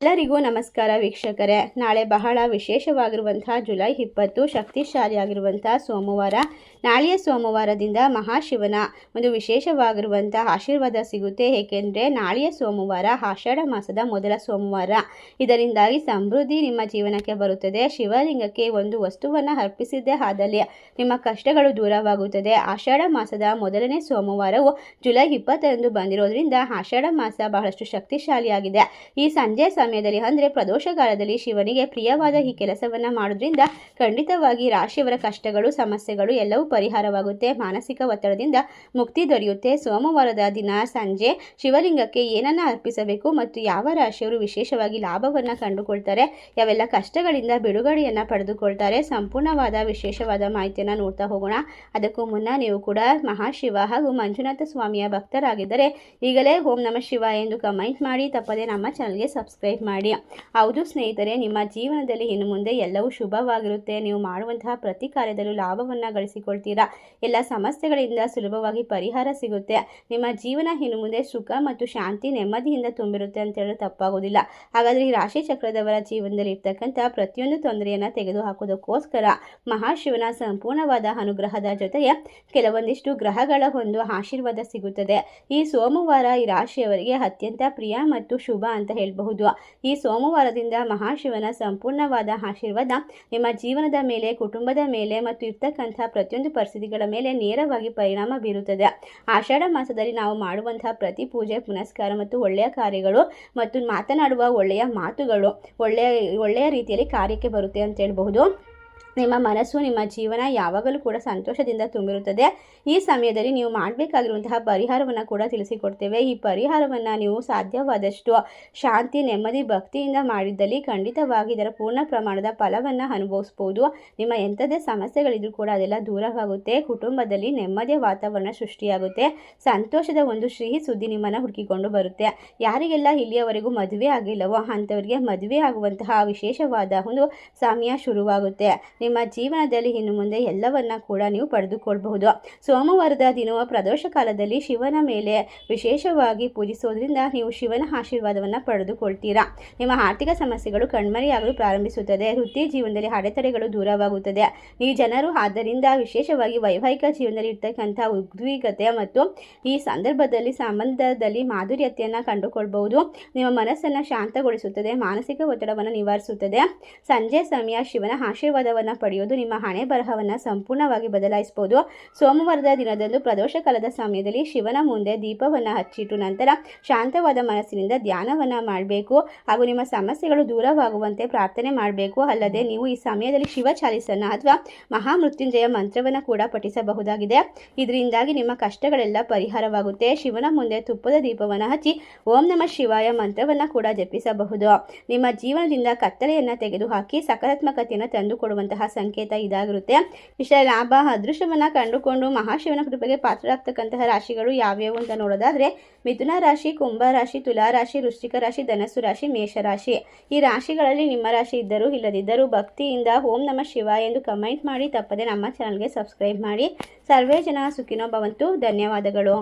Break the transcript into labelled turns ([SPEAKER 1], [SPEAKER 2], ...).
[SPEAKER 1] ಎಲ್ಲರಿಗೂ ನಮಸ್ಕಾರ ವೀಕ್ಷಕರೇ. ನಾಳೆ ಬಹಳ ವಿಶೇಷವಾಗಿರುವಂತಹ ಜುಲೈ 20 ಶಕ್ತಿಶಾಲಿಯಾಗಿರುವಂತಹ ಸೋಮವಾರ. ನಾಳೆಯ ಸೋಮವಾರದಿಂದ ಮಹಾಶಿವನ ಒಂದು ವಿಶೇಷವಾಗಿರುವಂತಹ ಆಶೀರ್ವಾದ ಸಿಗುತ್ತೆ. ಏಕೆಂದರೆ ನಾಳೆಯ ಸೋಮವಾರ ಆಷಾಢ ಮಾಸದ ಮೊದಲ ಸೋಮವಾರ. ಇದರಿಂದಾಗಿ ಸಮೃದ್ಧಿ ನಿಮ್ಮ ಜೀವನಕ್ಕೆ ಬರುತ್ತದೆ. ಶಿವಲಿಂಗಕ್ಕೆ ಒಂದು ವಸ್ತುವನ್ನು ಅರ್ಪಿಸಿದ್ದೇ ಆದಲ್ಲಿ ನಿಮ್ಮ ಕಷ್ಟಗಳು ದೂರವಾಗುತ್ತದೆ. ಆಷಾಢ ಮಾಸದ ಮೊದಲನೇ ಸೋಮವಾರವು ಜುಲೈ 20ರಂದು ಬಂದಿರೋದ್ರಿಂದ ಆಷಾಢ ಮಾಸ ಬಹಳಷ್ಟು ಶಕ್ತಿಶಾಲಿಯಾಗಿದೆ. ಈ ಸಂಜೆ ಸಮಯದಲ್ಲಿ ಅಂದರೆ ಪ್ರದೋಷ ಕಾಲದಲ್ಲಿ ಶಿವನಿಗೆ ಪ್ರಿಯವಾದ ಈ ಕೆಲಸವನ್ನ ಮಾಡೋದ್ರಿಂದ ಖಂಡಿತವಾಗಿ ರಾಶಿಯವರ ಕಷ್ಟಗಳು ಸಮಸ್ಯೆಗಳು ಎಲ್ಲವೂ ಪರಿಹಾರವಾಗುತ್ತೆ. ಮಾನಸಿಕ ಒತ್ತಡದಿಂದ ಮುಕ್ತಿ ದೊರೆಯುತ್ತೆ. ಸೋಮವಾರದ ದಿನ ಸಂಜೆ ಶಿವಲಿಂಗಕ್ಕೆ ಏನನ್ನ ಅರ್ಪಿಸಬೇಕು ಮತ್ತು ಯಾವ ರಾಶಿಯವರು ವಿಶೇಷವಾಗಿ ಲಾಭವನ್ನ ಕಂಡುಕೊಳ್ತಾರೆ, ಯಾವೆಲ್ಲ ಕಷ್ಟಗಳಿಂದ ಬಿಡುಗಡೆಯನ್ನ ಪಡೆದುಕೊಳ್ತಾರೆ, ಸಂಪೂರ್ಣವಾದ ವಿಶೇಷವಾದ ಮಾಹಿತಿಯನ್ನು ನೋಡ್ತಾ ಹೋಗೋಣ. ಅದಕ್ಕೂ ಮುನ್ನ ನೀವು ಕೂಡ ಮಹಾಶಿವ ಹಾಗೂ ಮಂಜುನಾಥ ಸ್ವಾಮಿಯ ಭಕ್ತರಾಗಿದ್ದರೆ ಈಗಲೇ ಓಂ ನಮಃ ಶಿವಾಯ ಎಂದು ಕಮೆಂಟ್ ಮಾಡಿ, ತಪ್ಪದೆ ನಮ್ಮ ಚಾನಲ್ಗೆ ಸಬ್ಸ್ಕ್ರೈಬ್ ಮಾಡಿ. ಹೌದು ಸ್ನೇಹಿತರೆ, ನಿಮ್ಮ ಜೀವನದಲ್ಲಿ ಇನ್ನು ಮುಂದೆ ಎಲ್ಲವೂ ಶುಭವಾಗಿರುತ್ತೆ. ನೀವು ಮಾಡುವಂತಹ ಪ್ರತಿ ಕಾರ್ಯದಲ್ಲೂ ಲಾಭವನ್ನು ಗಳಿಸಿಕೊಳ್ತೀರಾ. ಎಲ್ಲ ಸಮಸ್ಯೆಗಳಿಂದ ಸುಲಭವಾಗಿ ಪರಿಹಾರ ಸಿಗುತ್ತೆ. ನಿಮ್ಮ ಜೀವನ ಇನ್ನು ಮುಂದೆ ಸುಖ ಮತ್ತು ಶಾಂತಿ ನೆಮ್ಮದಿಯಿಂದ ತುಂಬಿರುತ್ತೆ ಅಂತ ಹೇಳಲು ತಪ್ಪಾಗೋದಿಲ್ಲ. ಹಾಗಾದರೆ ಈ ರಾಶಿ ಚಕ್ರದವರ ಜೀವನದಲ್ಲಿ ಇರ್ತಕ್ಕಂಥ ಪ್ರತಿಯೊಂದು ತೊಂದರೆಯನ್ನು ತೆಗೆದುಹಾಕೋದಕ್ಕೋಸ್ಕರ ಮಹಾಶಿವನ ಸಂಪೂರ್ಣವಾದ ಅನುಗ್ರಹದ ಜೊತೆಗೆ ಕೆಲವೊಂದಿಷ್ಟು ಗ್ರಹಗಳ ಒಂದು ಆಶೀರ್ವಾದ ಸಿಗುತ್ತದೆ. ಈ ಸೋಮವಾರ ಈ ರಾಶಿಯವರಿಗೆ ಅತ್ಯಂತ ಪ್ರಿಯ ಮತ್ತು ಶುಭ ಅಂತ ಹೇಳಬಹುದು. ಈ ಸೋಮವಾರದಿಂದ ಮಹಾಶಿವನ ಸಂಪೂರ್ಣವಾದ ಆಶೀರ್ವಾದ ನಿಮ್ಮ ಜೀವನದ ಮೇಲೆ, ಕುಟುಂಬದ ಮೇಲೆ ಮತ್ತು ಇರ್ತಕ್ಕಂಥ ಪ್ರತಿಯೊಂದು ಪರಿಸ್ಥಿತಿಗಳ ಮೇಲೆ ನೇರವಾಗಿ ಪರಿಣಾಮ ಬೀರುತ್ತದೆ. ಆಷಾಢ ಮಾಸದಲ್ಲಿ ನಾವು ಮಾಡುವಂತಹ ಪ್ರತಿ ಪೂಜೆ ಪುನಸ್ಕಾರ ಮತ್ತು ಒಳ್ಳೆಯ ಕಾರ್ಯಗಳು ಮತ್ತು ಮಾತನಾಡುವ ಒಳ್ಳೆಯ ಮಾತುಗಳು ಒಳ್ಳೆಯ ರೀತಿಯಲ್ಲಿ ಕಾರ್ಯಕ್ಕೆ ಬರುತ್ತೆ ಅಂತ ಹೇಳಬಹುದು. ನಿಮ್ಮ ಮನಸ್ಸು, ನಿಮ್ಮ ಜೀವನ ಯಾವಾಗಲೂ ಕೂಡ ಸಂತೋಷದಿಂದ ತುಂಬಿರುತ್ತದೆ. ಈ ಸಮಯದಲ್ಲಿ ನೀವು ಮಾಡಬೇಕಾಗಿರುವಂತಹ ಪರಿಹಾರವನ್ನು ಕೂಡ ತಿಳಿಸಿಕೊಡ್ತೇವೆ. ಈ ಪರಿಹಾರವನ್ನು ನೀವು ಸಾಧ್ಯವಾದಷ್ಟು ಶಾಂತಿ, ನೆಮ್ಮದಿ, ಭಕ್ತಿಯಿಂದ ಮಾಡಿದ್ದಲ್ಲಿ ಖಂಡಿತವಾಗಿ ಇದರ ಪೂರ್ಣ ಪ್ರಮಾಣದ ಫಲವನ್ನು ಅನುಭವಿಸ್ಬೋದು. ನಿಮ್ಮ ಎಂಥದೇ ಸಮಸ್ಯೆಗಳಿದ್ರೂ ಕೂಡ ಅದೆಲ್ಲ ದೂರವಾಗುತ್ತೆ. ಕುಟುಂಬದಲ್ಲಿ ನೆಮ್ಮದಿಯ ವಾತಾವರಣ ಸೃಷ್ಟಿಯಾಗುತ್ತೆ. ಸಂತೋಷದ ಒಂದು ಸಿಹಿ ಸುದ್ದಿ ನಿಮ್ಮನ್ನು ಹುಡುಕಿಕೊಂಡು ಬರುತ್ತೆ. ಯಾರಿಗೆಲ್ಲ ಇಲ್ಲಿಯವರೆಗೂ ಮದುವೆ ಆಗಿಲ್ಲವೋ ಅಂಥವರಿಗೆ ಮದುವೆ ಆಗುವಂತಹ ವಿಶೇಷವಾದ ಒಂದು ಸಮಯ ಶುರುವಾಗುತ್ತೆ. ನಿಮ್ಮ ಜೀವನದಲ್ಲಿ ಇನ್ನು ಮುಂದೆ ಎಲ್ಲವನ್ನ ಕೂಡ ನೀವು ಪಡೆದುಕೊಳ್ಳಬಹುದು. ಸೋಮವಾರದ ದಿನವ ಪ್ರದೋಷ ಕಾಲದಲ್ಲಿ ಶಿವನ ಮೇಲೆ ವಿಶೇಷವಾಗಿ ಪೂಜಿಸೋದ್ರಿಂದ ನೀವು ಶಿವನ ಆಶೀರ್ವಾದವನ್ನು ಪಡೆದುಕೊಳ್ತೀರಾ. ನಿಮ್ಮ ಆರ್ಥಿಕ ಸಮಸ್ಯೆಗಳು ಕಣ್ಮರೆಯಾಗಲು ಪ್ರಾರಂಭಿಸುತ್ತದೆ. ವೃತ್ತಿ ಜೀವನದಲ್ಲಿ ಅಡೆತಡೆಗಳು ದೂರವಾಗುತ್ತದೆ. ಈ ಜನರು ಆದ್ದರಿಂದ ವಿಶೇಷವಾಗಿ ವೈವಾಹಿಕ ಜೀವನದಲ್ಲಿ ಇರ್ತಕ್ಕಂಥ ಉದ್ವಿಗ್ನತೆ ಮತ್ತು ಈ ಸಂದರ್ಭದಲ್ಲಿ ಸಂಬಂಧದಲ್ಲಿ ಮಾಧುರ್ಯತೆಯನ್ನು ಕಂಡುಕೊಳ್ಬಹುದು. ನಿಮ್ಮ ಮನಸ್ಸನ್ನು ಶಾಂತಗೊಳಿಸುತ್ತದೆ. ಮಾನಸಿಕ ಒತ್ತಡವನ್ನು ನಿವಾರಿಸುತ್ತದೆ. ಸಂಜೆ ಸಮಯ ಶಿವನ ಆಶೀರ್ವಾದವನ್ನು ಪಡೆಯುವುದು ನಿಮ್ಮ ಹಣೆ ಬರಹವನ್ನು ಸಂಪೂರ್ಣವಾಗಿ ಬದಲಾಯಿಸಬಹುದು. ಸೋಮವಾರದ ದಿನದಂದು ಪ್ರದೋಷ ಕಾಲದ ಸಮಯದಲ್ಲಿ ಶಿವನ ಮುಂದೆ ದೀಪವನ್ನು ಹಚ್ಚಿಟ್ಟು ನಂತರ ಶಾಂತವಾದ ಮನಸ್ಸಿನಿಂದ ಧ್ಯಾನವನ್ನು ಮಾಡಬೇಕು ಹಾಗೂ ನಿಮ್ಮ ಸಮಸ್ಯೆಗಳು ದೂರವಾಗುವಂತೆ ಪ್ರಾರ್ಥನೆ ಮಾಡಬೇಕು. ಅಲ್ಲದೆ ನೀವು ಈ ಸಮಯದಲ್ಲಿ ಶಿವ ಚಾಲಿಸನ್ನು ಅಥವಾ ಮಹಾಮೃತ್ಯುಂಜಯ ಮಂತ್ರವನ್ನು ಕೂಡ ಪಠಿಸಬಹುದಾಗಿದೆ. ಇದರಿಂದಾಗಿ ನಿಮ್ಮ ಕಷ್ಟಗಳೆಲ್ಲ ಪರಿಹಾರವಾಗುತ್ತೆ. ಶಿವನ ಮುಂದೆ ತುಪ್ಪದ ದೀಪವನ್ನು ಹಚ್ಚಿ ಓಂ ನಮಃ ಶಿವಾಯ ಮಂತ್ರವನ್ನು ಕೂಡ ಜಪಿಸಬಹುದು. ನಿಮ್ಮ ಜೀವನದಿಂದ ಕತ್ತಲೆಯನ್ನು ತೆಗೆದುಹಾಕಿ ಸಕಾರಾತ್ಮಕತೆಯನ್ನು ತಂದುಕೊಡುವಂತಹ ಸಂಕೇತ ಇದಾಗಿರುತ್ತೆ. ಇಷ್ಟ ಲಾಭ ಅದೃಷ್ಟವನ್ನು ಕಂಡುಕೊಂಡು ಮಹಾಶಿವನ ಕೃಪೆಗೆ ಪಾತ್ರರಾಗ್ತಕ್ಕಂತಹ ರಾಶಿಗಳು ಯಾವ್ಯಾವು ಅಂತ ನೋಡೋದಾದ್ರೆ ಮಿಥುನ ರಾಶಿ, ಕುಂಭ ರಾಶಿ, ತುಲಾ ರಾಶಿ, ವೃಶ್ಚಿಕ ರಾಶಿ, ಧನಸ್ಸು ರಾಶಿ, ಮೇಷರಾಶಿ. ಈ ರಾಶಿಗಳಲ್ಲಿ ನಿಮ್ಮ ರಾಶಿ ಇದ್ದರೂ ಇಲ್ಲದಿದ್ದರೂ ಭಕ್ತಿಯಿಂದ ಓಂ ನಮಃ ಶಿವಾಯ ಎಂದು ಕಮೆಂಟ್ ಮಾಡಿ, ತಪ್ಪದೆ ನಮ್ಮ ಚಾನಲ್ಗೆ ಸಬ್ಸ್ಕ್ರೈಬ್ ಮಾಡಿ. ಸರ್ವೇ ಜನ ಸುಖಿನೋ ಭವಂತು. ಧನ್ಯವಾದಗಳು.